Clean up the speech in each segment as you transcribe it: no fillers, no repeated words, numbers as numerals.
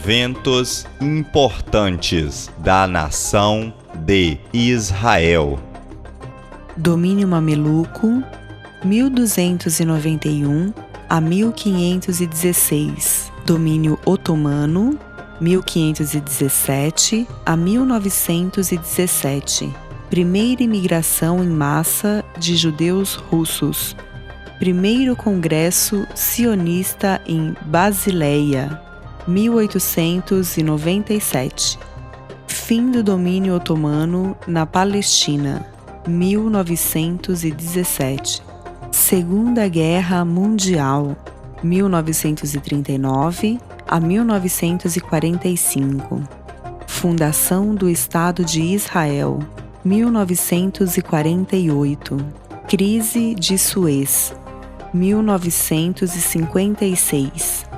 Eventos importantes da nação de Israel. Domínio mameluco, 1291 a 1516. Domínio otomano, 1517 a 1917. Primeira imigração em massa de judeus russos. Primeiro Congresso Sionista em Basileia, 1897. Fim do domínio otomano na Palestina, 1917. Segunda Guerra Mundial, 1939 a 1945. Fundação do Estado de Israel, 1948. Crise de Suez, 1956.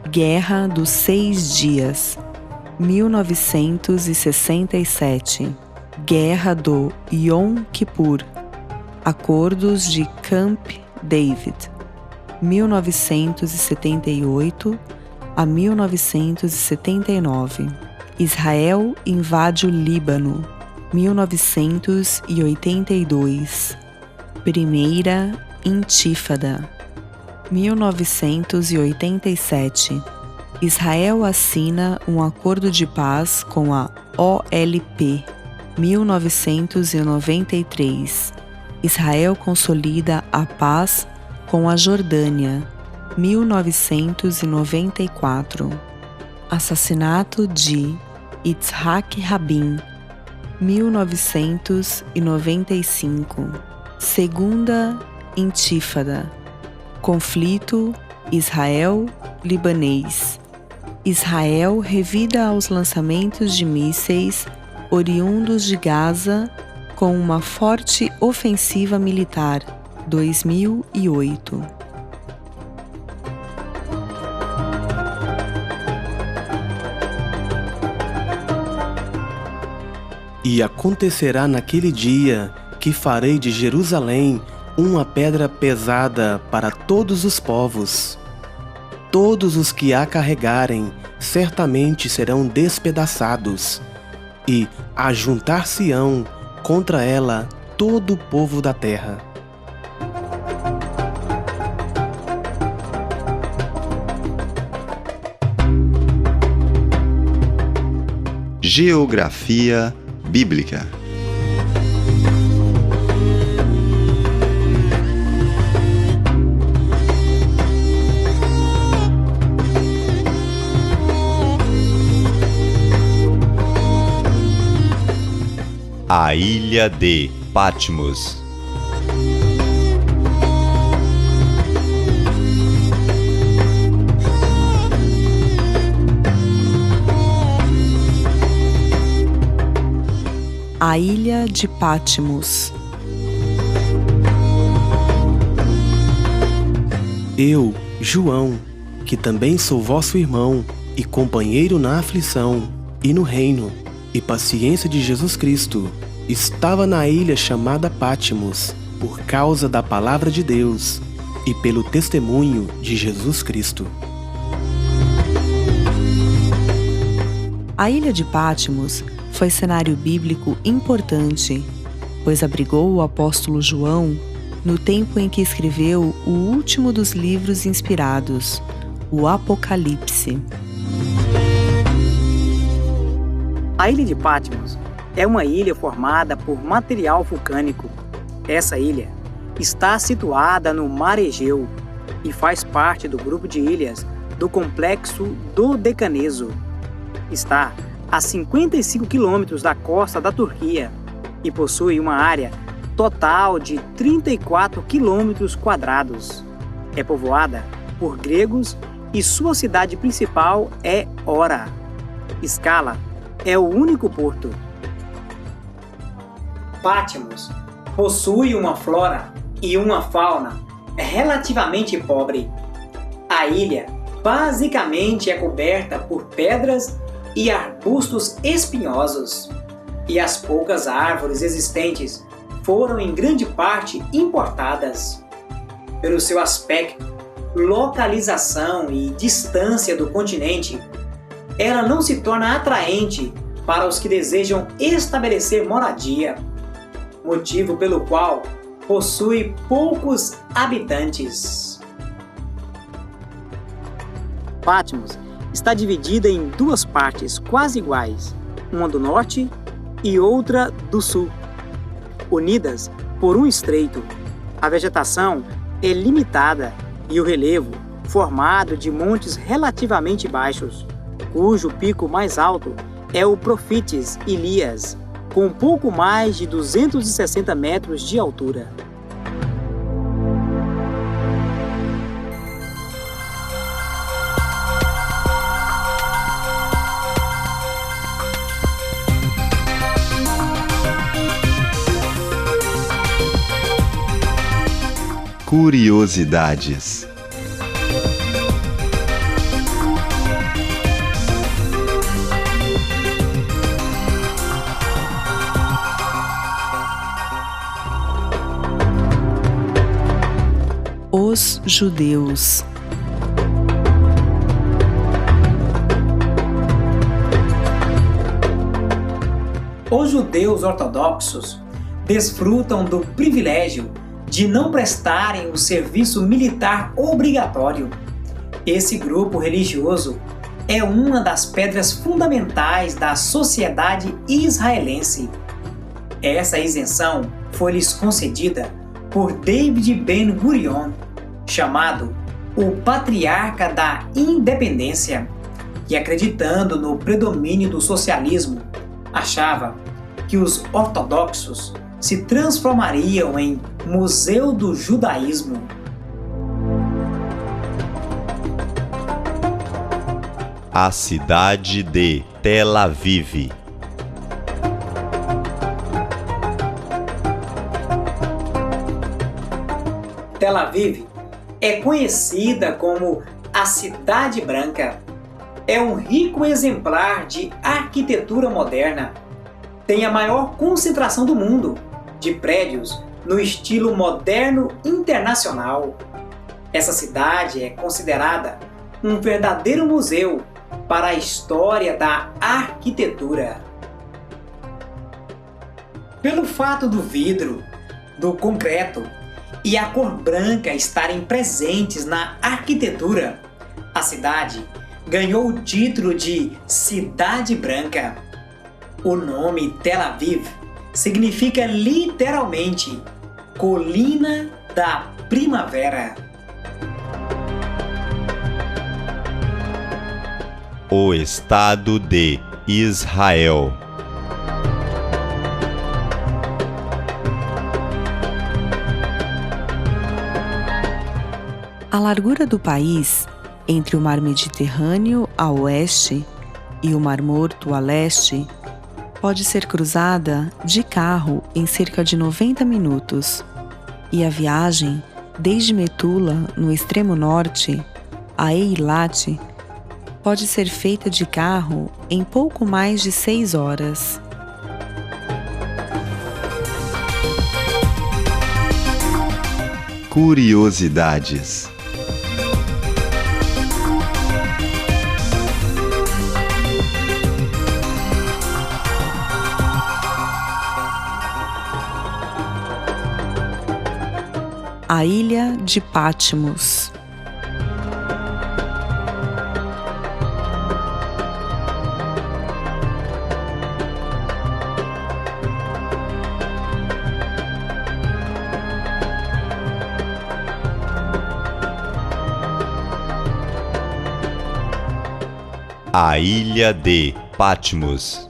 Guerra dos 6 Dias, 1967. Guerra do Yom Kippur. Acordos de Camp David, 1978 a 1979. Israel invade o Líbano, 1982. Primeira Intifada, 1987. Israel assina um acordo de paz com a OLP, 1993. Israel consolida a paz com a Jordânia, 1994. Assassinato de Yitzhak Rabin, 1995. Segunda Intifada. Conflito Israel-Libanês. Israel revida aos lançamentos de mísseis oriundos de Gaza com uma forte ofensiva militar, 2008. E acontecerá naquele dia que farei de Jerusalém uma pedra pesada para todos os povos. Todos os que a carregarem certamente serão despedaçados, e ajuntar-se-ão contra ela todo o povo da terra. Geografia Bíblica. A ilha de Patmos. A ilha de Patmos. Eu, João, que também sou vosso irmão e companheiro na aflição e no reino e paciência de Jesus Cristo, estava na ilha chamada Patmos por causa da palavra de Deus e pelo testemunho de Jesus Cristo. A ilha de Patmos foi cenário bíblico importante, pois abrigou o apóstolo João no tempo em que escreveu o último dos livros inspirados, o Apocalipse. A ilha de Patmos é uma ilha formada por material vulcânico. Essa ilha está situada no Mar Egeu e faz parte do grupo de ilhas do complexo Dodecaneso. Está a 55 quilômetros da costa da Turquia e possui uma área total de 34 quilômetros quadrados. É povoada por gregos e sua cidade principal é Ora. Escala é o único porto. Patmos possui uma flora e uma fauna relativamente pobre. A ilha basicamente é coberta por pedras e arbustos espinhosos, e as poucas árvores existentes foram em grande parte importadas. Pelo seu aspecto, localização e distância do continente, ela não se torna atraente para os que desejam estabelecer moradia, motivo pelo qual possui poucos habitantes. Patmos está dividida em duas partes quase iguais, uma do norte e outra do sul, unidas por um estreito. A vegetação é limitada e o relevo formado de montes relativamente baixos, cujo pico mais alto é o Profites Ilias, com pouco mais de 260 metros de altura. Curiosidades. Os judeus. Os judeus ortodoxos desfrutam do privilégio de não prestarem o serviço militar obrigatório. Esse grupo religioso é uma das pedras fundamentais da sociedade israelense. Essa isenção foi-lhes concedida por David Ben-Gurion, chamado o Patriarca da Independência, que, acreditando no predomínio do socialismo, achava que os ortodoxos se transformariam em Museu do Judaísmo. A cidade de Tel Aviv. Tel Aviv é conhecida como a Cidade Branca. É um rico exemplar de arquitetura moderna. Tem a maior concentração do mundo de prédios no estilo moderno internacional. Essa cidade é considerada um verdadeiro museu para a história da arquitetura. Pelo fato do vidro, do concreto e a cor branca estarem presentes na arquitetura, a cidade ganhou o título de Cidade Branca. O nome Tel Aviv significa literalmente Colina da Primavera. O Estado de Israel. A largura do país, entre o Mar Mediterrâneo a oeste e o Mar Morto a leste, pode ser cruzada de carro em cerca de 90 minutos, e a viagem desde Metula, no extremo norte, a Eilat, pode ser feita de carro em pouco mais de 6 horas. Curiosidades. A ilha de Patmos. A ilha de Patmos.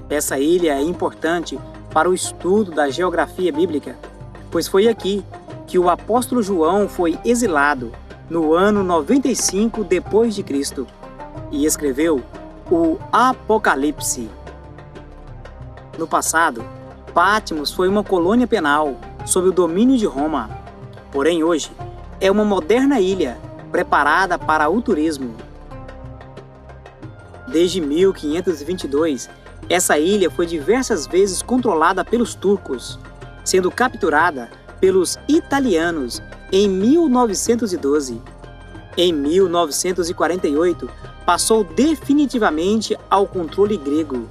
Essa ilha é importante para o estudo da geografia bíblica, pois foi aqui que o apóstolo João foi exilado no ano 95 depois de Cristo e escreveu o Apocalipse. No passado, Patmos foi uma colônia penal sob o domínio de Roma, porém hoje é uma moderna ilha preparada para o turismo. Desde 1522, Essa ilha foi diversas vezes controlada pelos turcos, sendo capturada pelos italianos em 1912. Em 1948, passou definitivamente ao controle grego.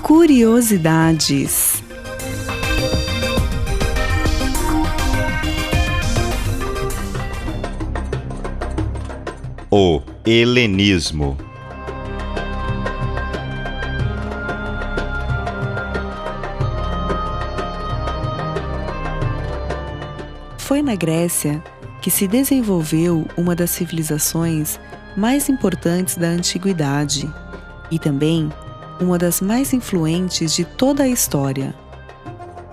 Curiosidades. O helenismo. Foi na Grécia que se desenvolveu uma das civilizações mais importantes da antiguidade e também uma das mais influentes de toda a história.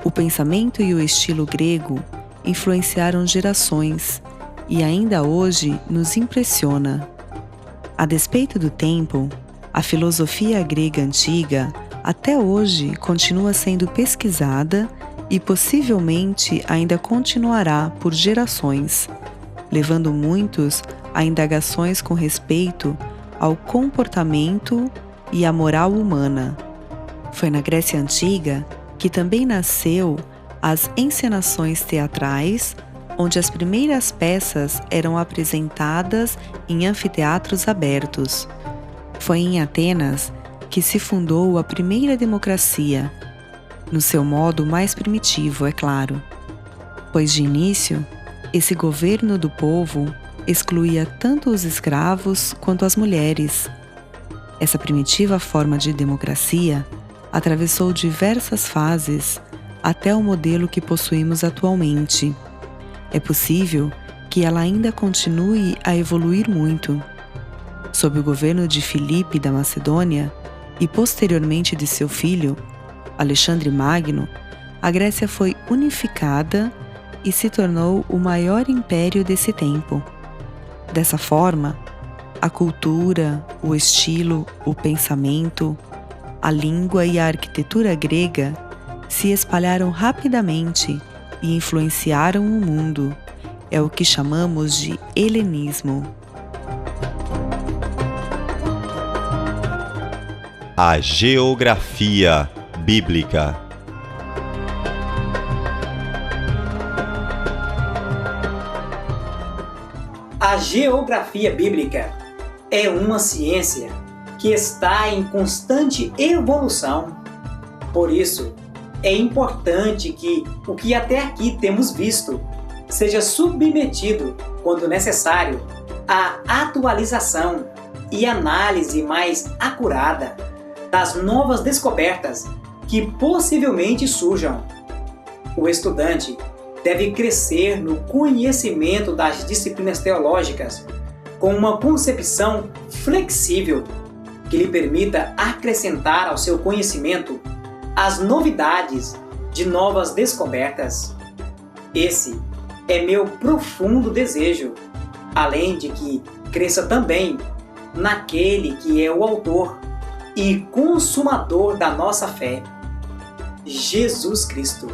O pensamento e o estilo grego influenciaram gerações e ainda hoje nos impressiona. A despeito do tempo, a filosofia grega antiga até hoje continua sendo pesquisada e possivelmente ainda continuará por gerações, levando muitos a indagações com respeito ao comportamento e à moral humana. Foi na Grécia Antiga que também nasceu as encenações teatrais, onde as primeiras peças eram apresentadas em anfiteatros abertos. Foi em Atenas que se fundou a primeira democracia, no seu modo mais primitivo, é claro, pois de início, esse governo do povo excluía tanto os escravos quanto as mulheres. Essa primitiva forma de democracia atravessou diversas fases até o modelo que possuímos atualmente. É possível que ela ainda continue a evoluir muito. Sob o governo de Filipe da Macedônia e posteriormente de seu filho, Alexandre Magno, a Grécia foi unificada e se tornou o maior império desse tempo. Dessa forma, a cultura, o estilo, o pensamento, a língua e a arquitetura grega se espalharam rapidamente e influenciaram o mundo. É o que chamamos de helenismo. A geografia bíblica. A geografia bíblica é uma ciência que está em constante evolução. Por isso, é importante que o que até aqui temos visto seja submetido, quando necessário, à atualização e análise mais acurada das novas descobertas que possivelmente surjam. O estudante deve crescer no conhecimento das disciplinas teológicas com uma concepção flexível que lhe permita acrescentar ao seu conhecimento as novidades de novas descobertas. Esse é meu profundo desejo, além de que cresça também naquele que é o autor e consumador da nossa fé, Jesus Cristo.